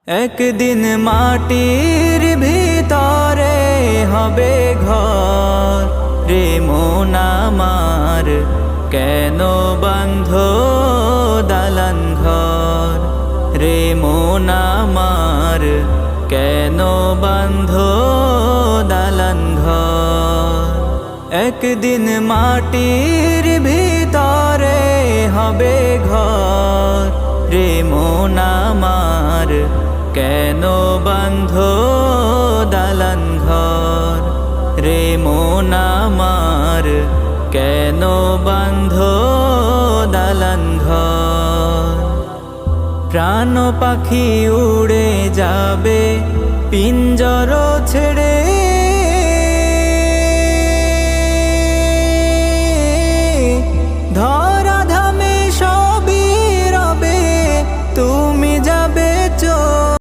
একদিন মাটির ভিতরে হবে ঘর রে মন আমার, কেন বাঁধ দালান ঘর রে মন আমার, কেন বাঁধ দালান ঘর। একদিন মাটির ভিতরে হবে ঘর রে মন আমার, কেন বাঁধ দালান ঘর রে মন আমার, কেন বাঁধ দালান ঘর। প্রাণ পাখি উড়ে যাবে পিঞ্জর ছেড়ে,